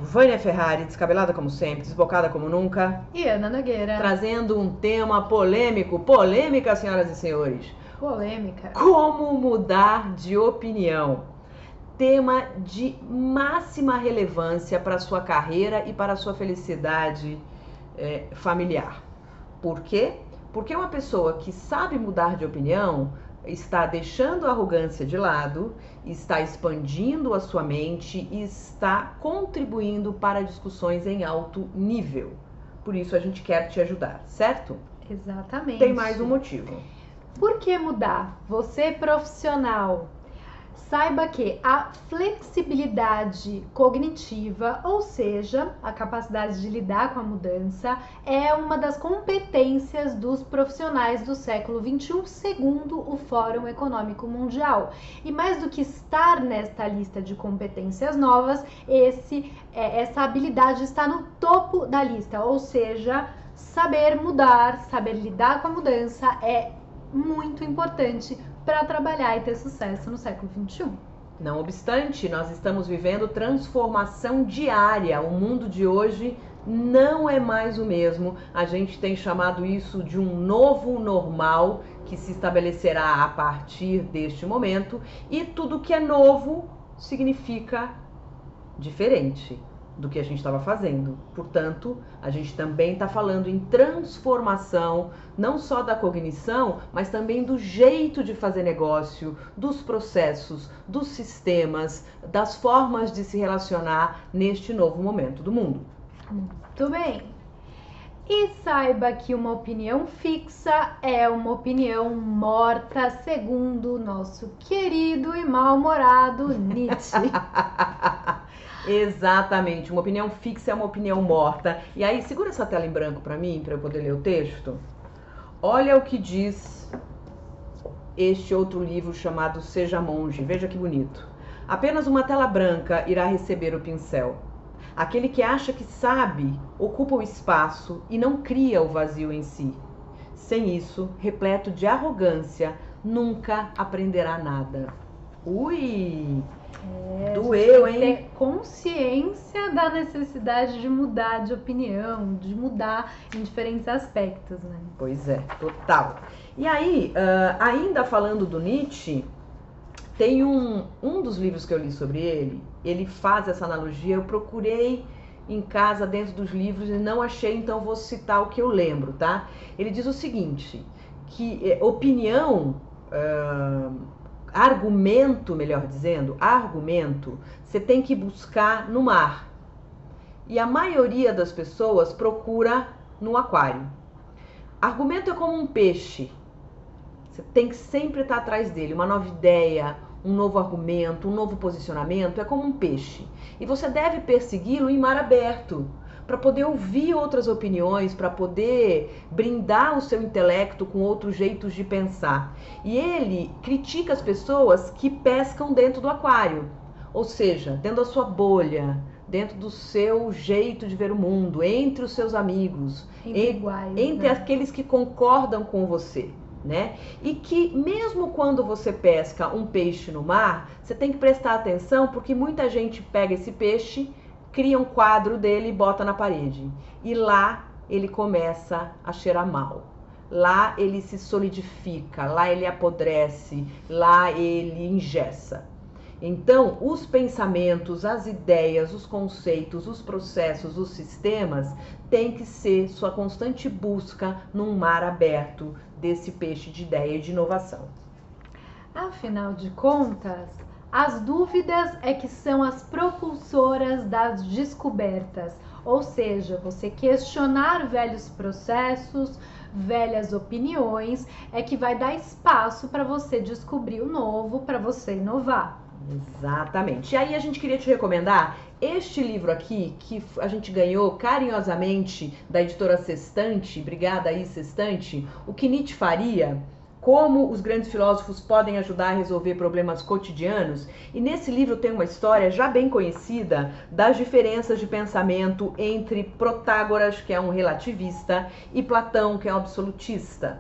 Vânia Ferrari, descabelada como sempre, desbocada como nunca. E Ana Nogueira. Trazendo um tema polêmico. Polêmica, senhoras e senhores. Polêmica. Como mudar de opinião. Tema de máxima relevância para a sua carreira e para a sua felicidade familiar. Por quê? Porque uma pessoa que sabe mudar de opinião está deixando a arrogância de lado, está expandindo a sua mente e está contribuindo para discussões em alto nível. Por isso a gente quer te ajudar, certo? Exatamente. Tem mais um motivo. Por que mudar? Você profissional, saiba que a flexibilidade cognitiva, ou seja, a capacidade de lidar com a mudança, é uma das competências dos profissionais do século XXI, segundo o Fórum Econômico Mundial. E mais do que estar nesta lista de competências novas, essa habilidade está no topo da lista, ou seja, saber mudar, saber lidar com a mudança é muito importante para trabalhar e ter sucesso no século XXI. Não obstante, nós estamos vivendo transformação diária. O mundo de hoje não é mais o mesmo. A gente tem chamado isso de um novo normal que se estabelecerá a partir deste momento. E tudo que é novo significa diferente do que a gente estava fazendo. Portanto, a gente também está falando em transformação, não só da cognição, mas também do jeito de fazer negócio, dos processos, dos sistemas, das formas de se relacionar neste novo momento do mundo. Muito bem. E saiba que uma opinião fixa é uma opinião morta, segundo o nosso querido e mal-humorado Nietzsche. Exatamente, uma opinião fixa é uma opinião morta. E aí, segura essa tela em branco para mim, para eu poder ler o texto. Olha o que diz este outro livro chamado Seja Monge. Veja que bonito. Apenas uma tela branca irá receber o pincel. Aquele que acha que sabe ocupa o espaço e não cria o vazio em si. Sem isso, repleto de arrogância, nunca aprenderá nada. Ui! Doeu, hein? Ter consciência da necessidade de mudar de opinião, de mudar em diferentes aspectos, né? Pois é, total. E aí, ainda falando do Nietzsche, tem um dos livros que eu li sobre ele faz essa analogia. Eu procurei em casa dentro dos livros e não achei, então vou citar o que eu lembro, tá? Ele diz o seguinte, que opinião... argumento, melhor dizendo, argumento, você tem que buscar no mar. E a maioria das pessoas procura no aquário. Argumento é como um peixe. Você tem que sempre estar atrás dele. Uma nova ideia, um novo argumento, um novo posicionamento é como um peixe. E você deve persegui-lo em mar aberto, para poder ouvir outras opiniões, para poder brindar o seu intelecto com outros jeitos de pensar. E ele critica as pessoas que pescam dentro do aquário, ou seja, dentro da sua bolha, dentro do seu jeito de ver o mundo, entre os seus amigos, entre aqueles que concordam com você, né? E que mesmo quando você pesca um peixe no mar, você tem que prestar atenção, porque muita gente pega esse peixe, cria um quadro dele e bota na parede. E lá ele começa a cheirar mal. Lá ele se solidifica, lá ele apodrece, lá ele engessa. Então, os pensamentos, as ideias, os conceitos, os processos, os sistemas têm que ser sua constante busca num mar aberto desse peixe de ideia e de inovação. Afinal de contas, as dúvidas é que são as propulsoras das descobertas, ou seja, você questionar velhos processos, velhas opiniões, é que vai dar espaço para você descobrir o novo, para você inovar. Exatamente. E aí a gente queria te recomendar este livro aqui, que a gente ganhou carinhosamente da editora Sextante. Obrigada aí, Sextante. O que Nietzsche faria, como os grandes filósofos podem ajudar a resolver problemas cotidianos. E nesse livro tem uma história já bem conhecida das diferenças de pensamento entre Protágoras, que é um relativista, e Platão, que é um absolutista.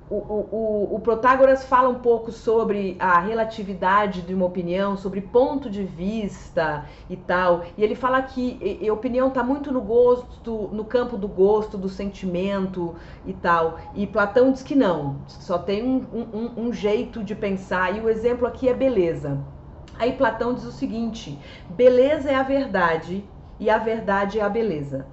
o Protágoras fala um pouco sobre a relatividade de uma opinião, sobre ponto de vista e tal. E ele fala que a opinião está muito no gosto, no campo do gosto, do sentimento e tal. E Platão diz que não, só tem um jeito de pensar. E o exemplo aqui é beleza. Aí Platão diz o seguinte: beleza é a verdade e a verdade é a beleza.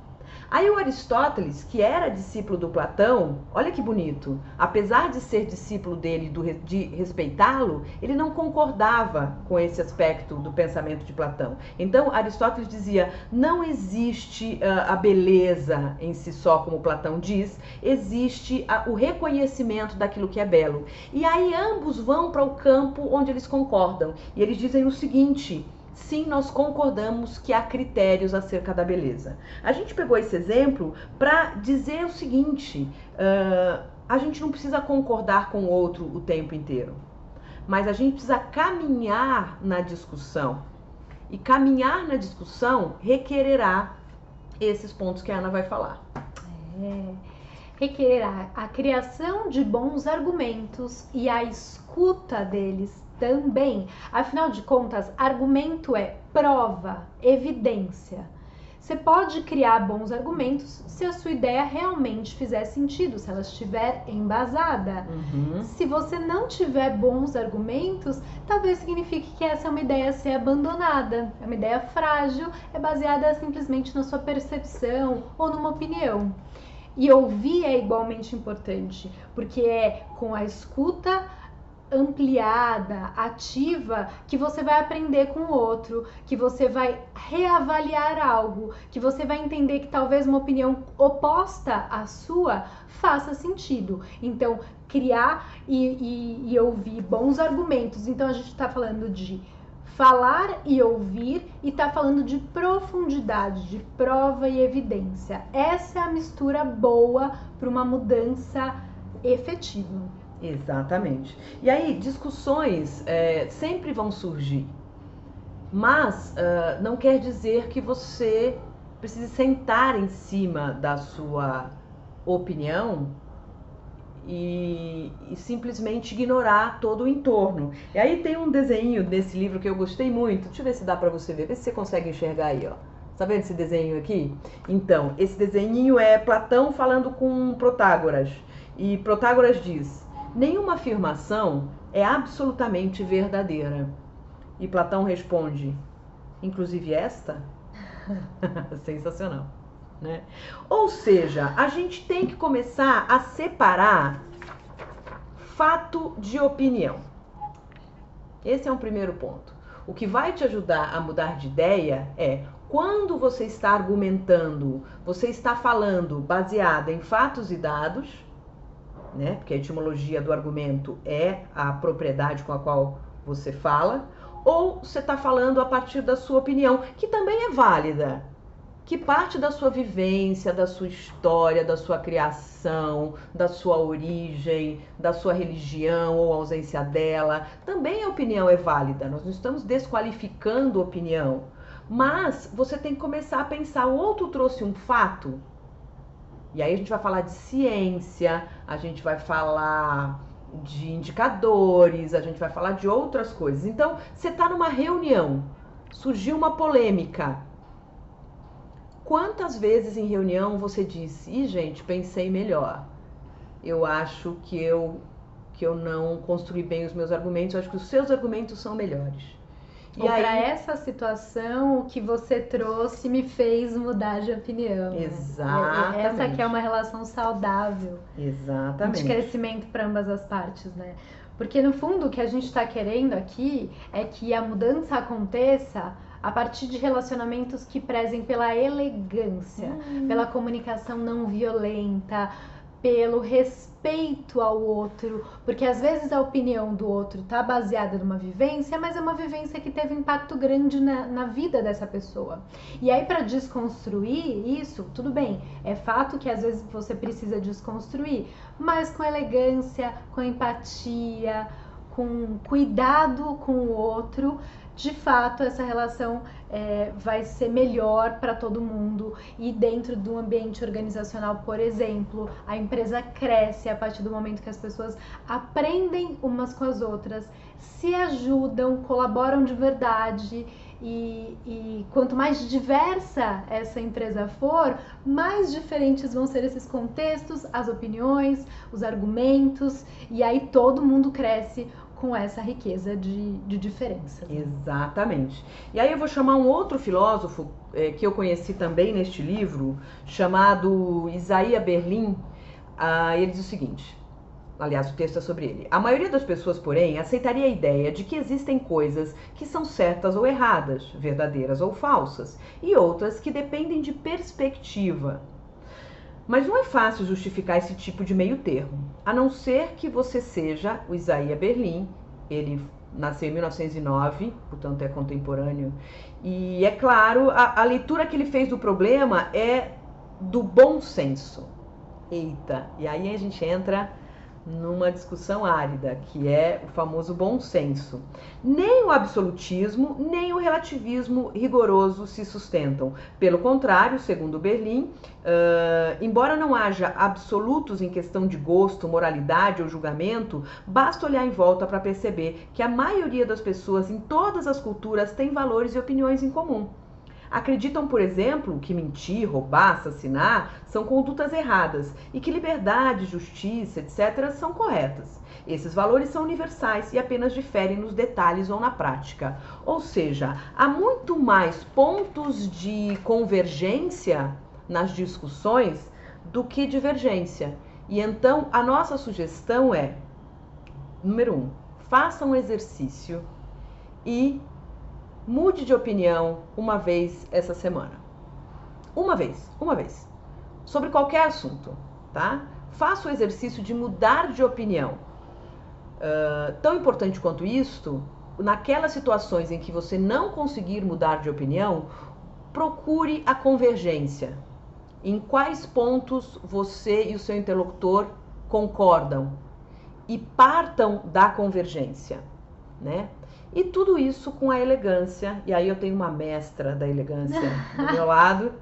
Aí o Aristóteles, que era discípulo do Platão, olha que bonito, apesar de ser discípulo dele, de respeitá-lo, ele não concordava com esse aspecto do pensamento de Platão. Então Aristóteles dizia, não existe a beleza em si só, como Platão diz, existe o reconhecimento daquilo que é belo. E aí ambos vão para o campo onde eles concordam, e eles dizem o seguinte: sim, nós concordamos que há critérios acerca da beleza. A gente pegou esse exemplo para dizer o seguinte: a gente não precisa concordar com o outro o tempo inteiro, mas a gente precisa caminhar na discussão. E caminhar na discussão requererá esses pontos que a Ana vai falar. Requererá a criação de bons argumentos e a escuta deles também. Afinal de contas, argumento é prova, evidência. Você pode criar bons argumentos se a sua ideia realmente fizer sentido, se ela estiver embasada. Se você não tiver bons argumentos, talvez signifique que essa é uma ideia a ser abandonada, é uma ideia frágil, é baseada simplesmente na sua percepção ou numa opinião. E ouvir é igualmente importante, porque é com a escuta ampliada, ativa, que você vai aprender com o outro, que você vai reavaliar algo, que você vai entender que talvez uma opinião oposta à sua faça sentido. Então, criar e ouvir bons argumentos. Então, a gente está falando de falar e ouvir e está falando de profundidade, de prova e evidência. Essa é a mistura boa para uma mudança efetiva. Exatamente. E aí, discussões sempre vão surgir, mas não quer dizer que você precise sentar em cima da sua opinião e simplesmente ignorar todo o entorno. E aí tem um desenho desse livro que eu gostei muito, deixa eu ver se dá pra você ver, vê se você consegue enxergar aí, ó. Tá vendo esse desenho aqui? Então, esse desenhinho é Platão falando com Protágoras. E Protágoras diz: nenhuma afirmação é absolutamente verdadeira. E Platão responde: inclusive esta? Sensacional, né? Ou seja, a gente tem que começar a separar fato de opinião. Esse é um primeiro ponto. O que vai te ajudar a mudar de ideia é: quando você está argumentando, você está falando baseado em fatos e dados, né? Porque a etimologia do argumento é a propriedade com a qual você fala, ou você está falando a partir da sua opinião, que também é válida, que parte da sua vivência, da sua história, da sua criação, da sua origem, da sua religião ou ausência dela. Também a opinião é válida, nós não estamos desqualificando a opinião, mas você tem que começar a pensar: o outro trouxe um fato. E aí a gente vai falar de ciência, a gente vai falar de indicadores, a gente vai falar de outras coisas. Então, você está numa reunião, surgiu uma polêmica. Quantas vezes em reunião você disse: ih, gente, pensei melhor. Eu acho que eu não construí bem os meus argumentos, eu acho que os seus argumentos são melhores. Ou para essa situação, o que você trouxe me fez mudar de opinião. Exatamente. Essa que é uma relação saudável. Exatamente. De crescimento para ambas as partes, né? Porque no fundo o que a gente está querendo aqui é que a mudança aconteça a partir de relacionamentos que prezem pela elegância, pela comunicação não violenta, pelo respeito ao outro, porque às vezes a opinião do outro está baseada numa vivência, mas é uma vivência que teve impacto grande na vida dessa pessoa. E aí, para desconstruir isso, tudo bem, é fato que às vezes você precisa desconstruir, mas com elegância, com empatia, com cuidado com o outro, de fato essa relação vai ser melhor para todo mundo. E dentro do ambiente organizacional, por exemplo, a empresa cresce a partir do momento que as pessoas aprendem umas com as outras, se ajudam, colaboram de verdade. E quanto mais diversa essa empresa for, mais diferentes vão ser esses contextos, as opiniões, os argumentos, e aí todo mundo cresce com essa riqueza de diferença. Exatamente. E aí eu vou chamar um outro filósofo que eu conheci também neste livro, chamado Isaiah Berlin. Ele diz o seguinte, aliás, o texto é sobre ele. A maioria das pessoas, porém, aceitaria a ideia de que existem coisas que são certas ou erradas, verdadeiras ou falsas, e outras que dependem de perspectiva. Mas não é fácil justificar esse tipo de meio termo, a não ser que você seja o Isaiah Berlin. Ele nasceu em 1909, portanto é contemporâneo. E é claro, a leitura que ele fez do problema é do bom senso. Eita, e aí a gente entra numa discussão árida, que é o famoso bom senso. Nem o absolutismo, nem o relativismo rigoroso se sustentam. Pelo contrário, segundo Berlin, embora não haja absolutos em questão de gosto, moralidade ou julgamento, basta olhar em volta para perceber que a maioria das pessoas em todas as culturas tem valores e opiniões em comum. Acreditam, por exemplo, que mentir, roubar, assassinar são condutas erradas e que liberdade, justiça, etc. são corretas. Esses valores são universais e apenas diferem nos detalhes ou na prática. Ou seja, há muito mais pontos de convergência nas discussões do que divergência. E então a nossa sugestão é, número 1, faça um exercício e mude de opinião uma vez essa semana. Uma vez. Sobre qualquer assunto, tá? Faça o exercício de mudar de opinião. Tão importante quanto isto, naquelas situações em que você não conseguir mudar de opinião, procure a convergência. Em quais pontos você e o seu interlocutor concordam e partam da convergência, né? E tudo isso com a elegância, e aí eu tenho uma mestra da elegância do meu lado,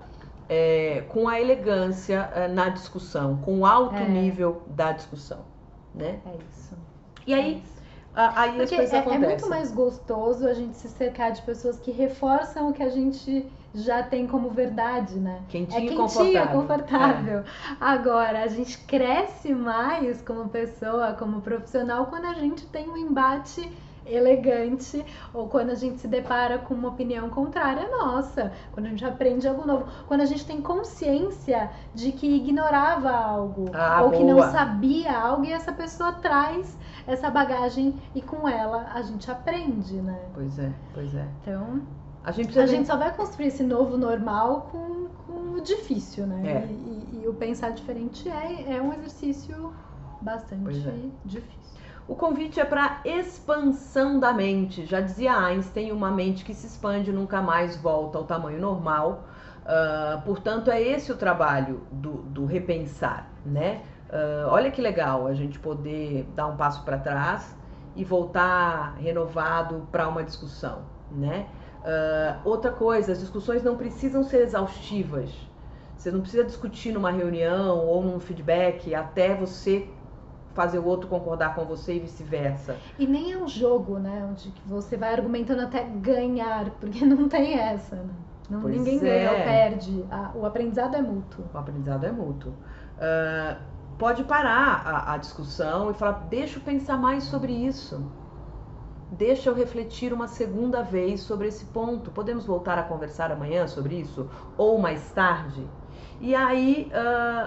com a elegância na discussão, com o alto nível da discussão, né? É isso. E aí, aí as coisas acontecem. É muito mais gostoso a gente se cercar de pessoas que reforçam o que a gente já tem como verdade, né? Quentinho e confortável. Agora, a gente cresce mais como pessoa, como profissional, quando a gente tem um embate elegante, ou quando a gente se depara com uma opinião contrária à nossa, quando a gente aprende algo novo, quando a gente tem consciência de que ignorava algo, ou que não sabia algo, e essa pessoa traz essa bagagem e com ela a gente aprende, né? Pois é. Então, a gente só vai construir esse novo normal com o difícil, né? E o pensar diferente é um exercício bastante difícil. O convite é para expansão da mente. Já dizia Einstein, uma mente que se expande nunca mais volta ao tamanho normal. Portanto, é esse o trabalho do repensar, né? Olha que legal a gente poder dar um passo para trás e voltar renovado para uma discussão, né? Outra coisa, as discussões não precisam ser exaustivas. Você não precisa discutir numa reunião ou num feedback até você fazer o outro concordar com você e vice-versa. E nem é um jogo, né? Onde você vai argumentando até ganhar, porque não tem essa, né? Ninguém ganha ou perde. O aprendizado é mútuo. O aprendizado é mútuo. Pode parar a discussão e falar, deixa eu pensar mais sobre isso. Deixa eu refletir uma segunda vez sobre esse ponto. Podemos voltar a conversar amanhã sobre isso? Ou mais tarde? E aí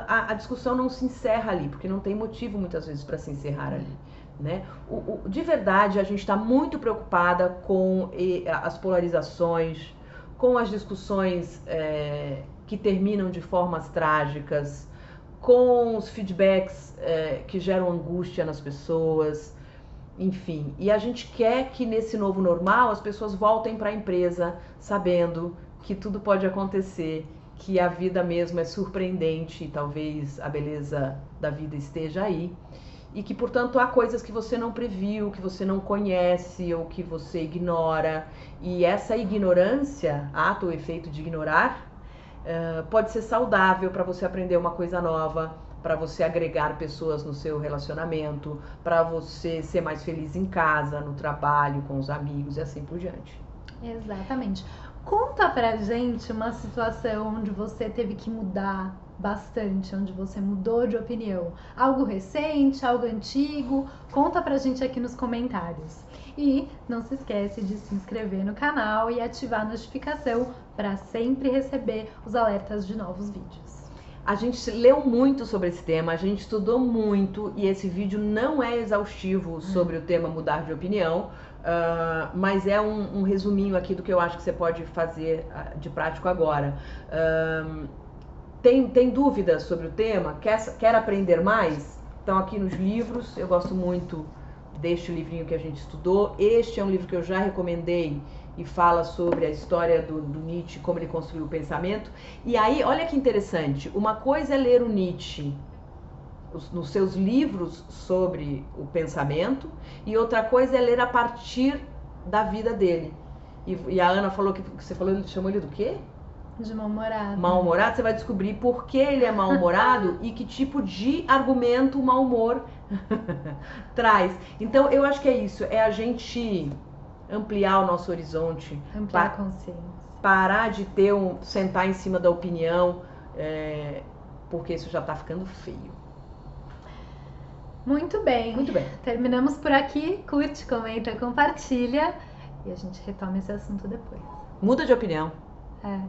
a discussão não se encerra ali, porque não tem motivo muitas vezes para se encerrar ali, né? De verdade, a gente está muito preocupada com as polarizações, com as discussões que terminam de formas trágicas, com os feedbacks que geram angústia nas pessoas, enfim. E a gente quer que nesse novo normal as pessoas voltem para a empresa sabendo que tudo pode acontecer, que a vida mesmo é surpreendente e talvez a beleza da vida esteja aí e que, portanto, há coisas que você não previu, que você não conhece ou que você ignora. E essa ignorância, ato ou efeito de ignorar, pode ser saudável para você aprender uma coisa nova, para você agregar pessoas no seu relacionamento, para você ser mais feliz em casa, no trabalho, com os amigos e assim por diante. Exatamente. Conta pra gente uma situação onde você teve que mudar bastante, onde você mudou de opinião. Algo recente, algo antigo? Conta pra gente aqui nos comentários. E não se esquece de se inscrever no canal e ativar a notificação para sempre receber os alertas de novos vídeos. A gente leu muito sobre esse tema, a gente estudou muito e esse vídeo não é exaustivo sobre o tema mudar de opinião, mas é um resuminho aqui do que eu acho que você pode fazer de prático agora. Tem dúvidas sobre o tema? Quer aprender mais? Então aqui nos livros, eu gosto muito deste livrinho que a gente estudou. Este é um livro que eu já recomendei e fala sobre a história do Nietzsche, como ele construiu o pensamento. E aí, olha que interessante, uma coisa é ler o Nietzsche nos seus livros sobre o pensamento e outra coisa é ler a partir da vida dele. E a Ana falou que você chamou ele do quê? De mal-humorado. Mal-humorado, você vai descobrir por que ele é mal-humorado e que tipo de argumento o mau humor traz. Então, eu acho que é isso, é a gente ampliar o nosso horizonte, ampliar a consciência, parar de sentar em cima da opinião, porque isso já tá ficando feio. Muito bem. Muito bem. Terminamos por aqui. Curte, comenta, compartilha e a gente retoma esse assunto depois. Muda de opinião. É.